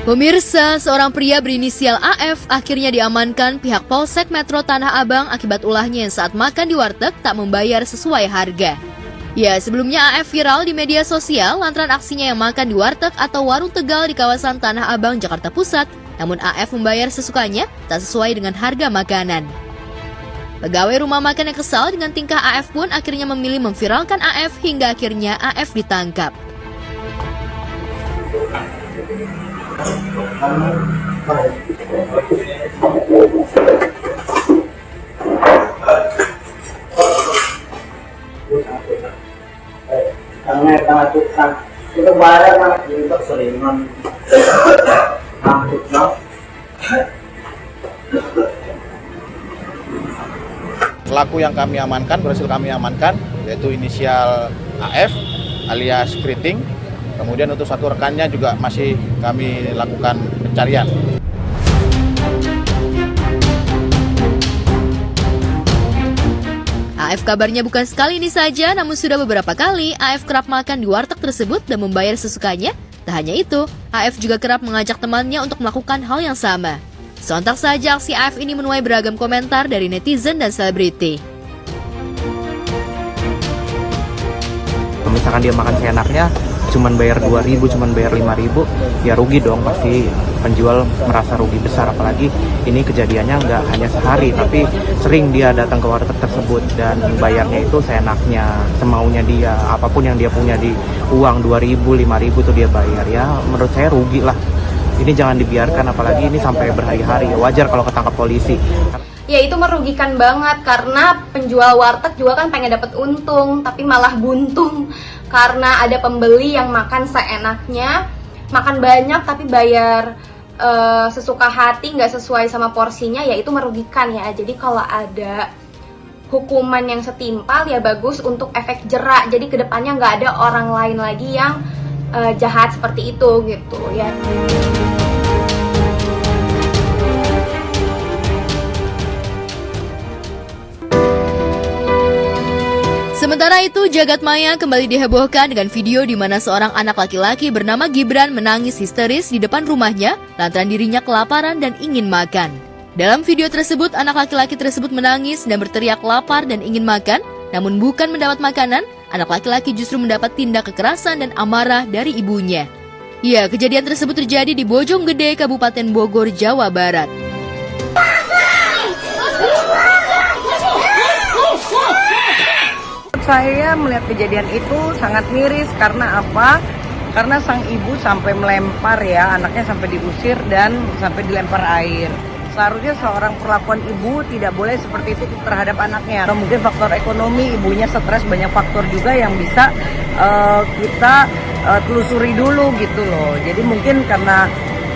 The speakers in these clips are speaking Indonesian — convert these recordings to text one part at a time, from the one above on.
Pemirsa, seorang pria berinisial AF akhirnya diamankan pihak Polsek Metro Tanah Abang akibat ulahnya yang saat makan di warteg tak membayar sesuai harga. Ya, sebelumnya AF viral di media sosial lantaran aksinya yang makan di warteg atau warung Tegal di kawasan Tanah Abang, Jakarta Pusat. Namun AF membayar sesukanya, tak sesuai dengan harga makanan. Pegawai rumah makan yang kesal dengan tingkah AF pun akhirnya memilih memviralkan AF hingga akhirnya AF ditangkap. Itu barang untuk seringan Pelaku yang kami amankan, berhasil kami amankan, yaitu inisial AF alias Kriting. Kemudian untuk satu rekannya juga masih kami lakukan pencarian. AF kabarnya bukan sekali ini saja, namun sudah beberapa kali AF kerap makan di warteg tersebut dan membayar sesukanya. Tak hanya itu, AF juga kerap mengajak temannya untuk melakukan hal yang sama. Sontak saja aksi AF ini menuai beragam komentar dari netizen dan selebriti. Misalkan dia makan seenaknya, cuman bayar 2.000, cuman bayar 5.000, ya rugi dong, pasti penjual merasa rugi besar. Apalagi ini kejadiannya nggak hanya sehari, tapi sering dia datang ke warteg tersebut dan bayarnya itu seenaknya, semaunya dia, apapun yang dia punya di uang 2.000, 5.000 tuh dia bayar. Ya menurut saya rugi lah. Ini jangan dibiarkan, apalagi ini sampai berhari-hari. Wajar kalau ketangkap polisi. Ya itu merugikan banget karena penjual warteg juga kan pengen dapat untung, tapi malah buntung karena ada pembeli yang makan seenaknya, makan banyak tapi bayar sesuka hati, nggak sesuai sama porsinya, ya itu merugikan ya. Jadi kalau ada hukuman yang setimpal ya bagus untuk efek jerak. Jadi kedepannya nggak ada orang lain lagi yang jahat seperti itu gitu ya. Sementara itu, jagat maya kembali dihebohkan dengan video di mana seorang anak laki-laki bernama Gibran menangis histeris di depan rumahnya lantaran dirinya kelaparan dan ingin makan. Dalam video tersebut, anak laki-laki tersebut menangis dan berteriak lapar dan ingin makan, namun bukan mendapat makanan, anak laki-laki justru mendapat tindak kekerasan dan amarah dari ibunya. Ya, kejadian tersebut terjadi di Bojonggede, Kabupaten Bogor, Jawa Barat. Saya melihat kejadian itu sangat miris karena apa? Karena sang ibu sampai melempar ya, anaknya sampai diusir dan sampai dilempar air. Seharusnya seorang perlakuan ibu tidak boleh seperti itu terhadap anaknya. Mungkin faktor ekonomi, ibunya stres, banyak faktor juga yang bisa kita telusuri dulu gitu loh. Jadi mungkin karena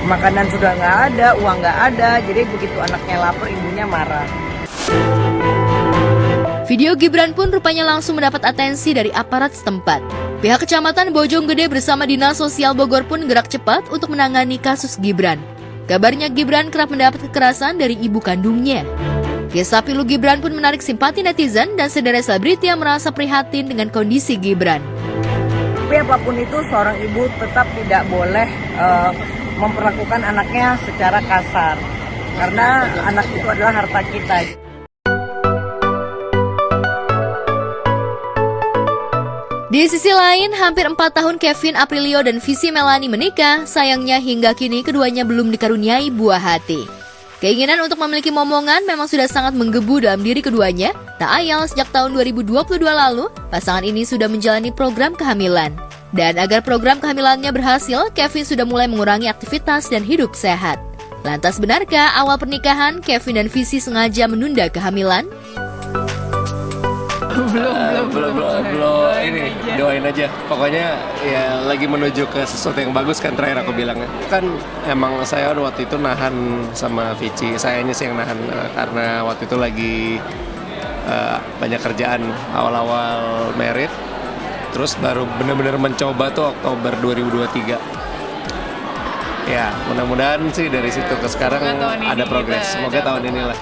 makanan sudah nggak ada, uang nggak ada, jadi begitu anaknya lapar, ibunya marah. Video Gibran pun rupanya langsung mendapat atensi dari aparat setempat. Pihak Kecamatan Bojonggede bersama Dinas Sosial Bogor pun gerak cepat untuk menangani kasus Gibran. Kabarnya Gibran kerap mendapat kekerasan dari ibu kandungnya. Kisah pilu Gibran pun menarik simpati netizen dan sederet selebriti yang merasa prihatin dengan kondisi Gibran. Tapi apapun itu, seorang ibu tetap tidak boleh memperlakukan anaknya secara kasar. Karena anak itu adalah harta kita. Di sisi lain, hampir 4 tahun Kevin Aprilio dan Visi Melanie menikah, sayangnya hingga kini keduanya belum dikaruniai buah hati. Keinginan untuk memiliki momongan memang sudah sangat menggebu dalam diri keduanya. Tak ayal sejak tahun 2022 lalu, pasangan ini sudah menjalani program kehamilan. Dan agar program kehamilannya berhasil, Kevin sudah mulai mengurangi aktivitas dan hidup sehat. Lantas benarkah awal pernikahan Kevin dan Visi sengaja menunda kehamilan? Belum ini doain aja, pokoknya ya lagi menuju ke sesuatu yang bagus kan, terakhir aku bilangnya kan. Emang saya waktu itu nahan sama Vici, sayanya sih yang nahan karena waktu itu lagi banyak kerjaan awal-awal merit, terus baru benar-benar mencoba tuh Oktober 2023 ya. Mudah-mudahan sih dari situ ke sekarang ada progres, semoga tahun inilah.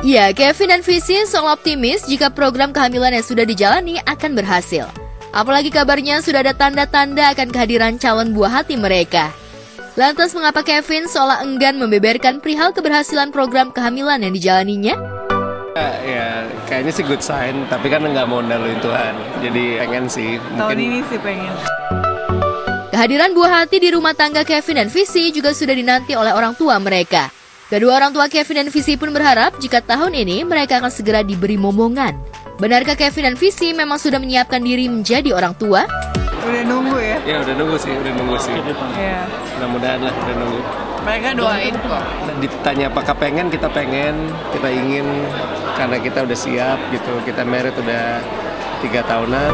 Ya, Kevin dan Visi seolah optimis jika program kehamilan yang sudah dijalani akan berhasil. Apalagi kabarnya sudah ada tanda-tanda akan kehadiran calon buah hati mereka. Lantas mengapa Kevin seolah enggan membeberkan perihal keberhasilan program kehamilan yang dijalaninya? Ya, kayaknya sih good sign, tapi kan nggak mau ndaluin Tuhan. Jadi pengen sih. Tahun ini sih pengen. Kehadiran buah hati di rumah tangga Kevin dan Visi juga sudah dinanti oleh orang tua mereka. Kedua orang tua Kevin dan Visi pun berharap jika tahun ini mereka akan segera diberi momongan. Benarkah Kevin dan Visi memang sudah menyiapkan diri menjadi orang tua? Udah nunggu ya? Ya udah nunggu sih. Iya. Mudah-mudahan lah, udah nunggu. Mereka doain kok. Ditanya apakah pengen, kita pengen, kita ingin, karena kita udah siap gitu. Kita married udah 3 tahunan.